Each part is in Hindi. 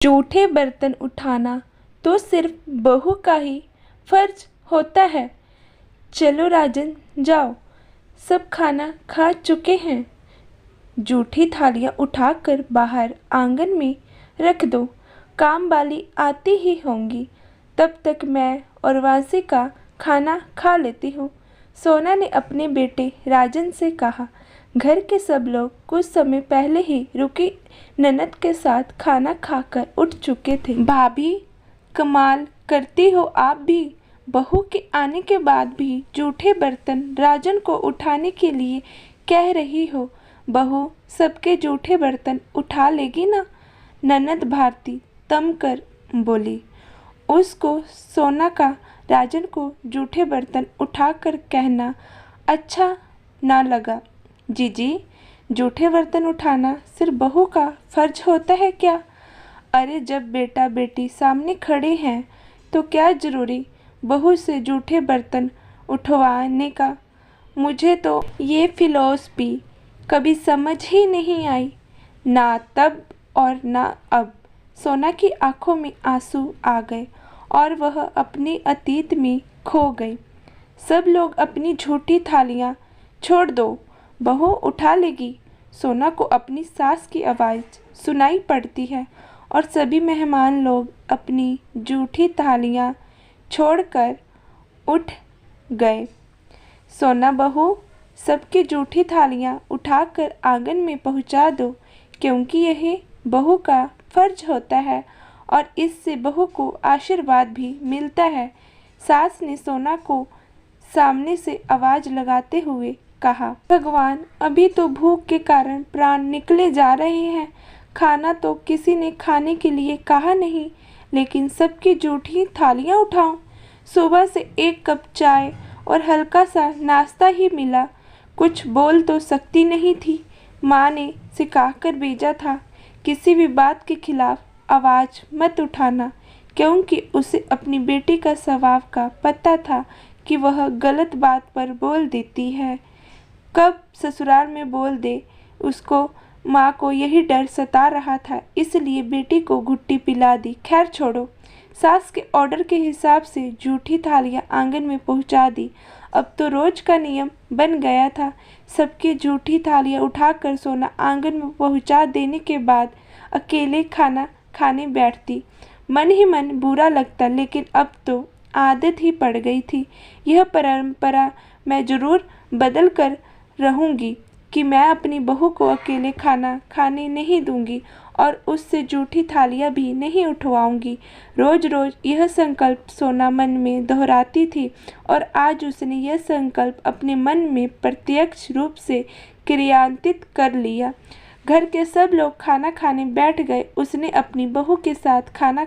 जूठे बर्तन उठाना तो सिर्फ बहू का ही फर्ज होता है। चलो राजन जाओ, सब खाना खा चुके हैं। जूठी थालियाँ उठाकर बाहर आंगन में रख दो, काम वाली आती ही होंगी, तब तक मैं और वासी का खाना खा लेती हूँ। सोना ने अपने बेटे राजन से कहा। घर के सब लोग कुछ समय पहले ही रुकी ननद के साथ खाना खाकर उठ चुके थे। भाभी, कमाल करती हो आप भी, बहू के आने के बाद भी जूठे बर्तन राजन को उठाने के लिए कह रही हो। बहू सबके जूठे बर्तन उठा लेगी ना? ननद भारती तम कर बोली। उसको सोना का राजन को जूठे बर्तन उठाकर कहना अच्छा ना लगा। जीजी, जूठे बर्तन उठाना सिर्फ बहू का फर्ज होता है क्या? अरे जब बेटा बेटी सामने खड़े हैं तो क्या ज़रूरी बहू से जूठे बर्तन उठवाने का? मुझे तो ये फिलॉसफी कभी समझ ही नहीं आई, ना तब और ना अब। सोना की आंखों में आंसू आ गए और वह अपने अतीत में खो गई। सब लोग अपनी झूठी थालियाँ छोड़ दो, बहू उठा लेगी। सोना को अपनी सास की आवाज़ सुनाई पड़ती है और सभी मेहमान लोग अपनी जूठी थालियाँ छोड़कर उठ गए। सोना बहू, सबकी जूठी थालियाँ उठाकर आंगन में पहुँचा दो, क्योंकि यह बहू का फर्ज होता है और इससे बहू को आशीर्वाद भी मिलता है। सास ने सोना को सामने से आवाज़ लगाते हुए कहा। भगवान, अभी तो भूख के कारण प्राण निकले जा रहे हैं। खाना तो किसी ने खाने के लिए कहा नहीं, लेकिन सबकी जूठी थालियाँ उठाऊं। सुबह से एक कप चाय और हल्का सा नाश्ता ही मिला, कुछ बोल तो सकती नहीं थी। माँ ने सिखाकर भेजा था, किसी भी बात के खिलाफ आवाज़ मत उठाना, क्योंकि उसे अपनी बेटी का स्वभाव का पता था कि वह गलत बात पर बोल देती है, कब ससुराल में बोल दे। उसको माँ को यही डर सता रहा था, इसलिए बेटी को घुट्टी पिला दी। खैर छोड़ो, सास के ऑर्डर के हिसाब से जूठी थालियाँ आंगन में पहुँचा दी। अब तो रोज का नियम बन गया था। सबकी जूठी थालियाँ उठाकर सोना आंगन में पहुँचा देने के बाद अकेले खाना खाने बैठती। मन ही मन बुरा लगता, लेकिन अब तो आदत ही पड़ गई थी। यह परंपरा मैं ज़रूर बदल कर रहूँगी कि मैं अपनी बहू को अकेले खाना खाने नहीं दूंगी और उससे जूठी थालियाँ भी नहीं उठवाऊंगी। रोज रोज यह संकल्प सोना मन में दोहराती थी और आज उसने यह संकल्प अपने मन में प्रत्यक्ष रूप से क्रियान्वित कर लिया। घर के सब लोग खाना खाने बैठ गए। उसने अपनी बहू के साथ खाना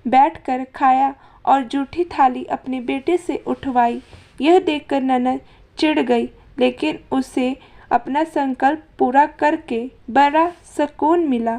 बैठकर खाया और जूठी थाली अपने बेटे से उठवाई। यह देखकर ननद चिढ़ गई, लेकिन उसे अपना संकल्प पूरा करके बड़ा सुकून मिला।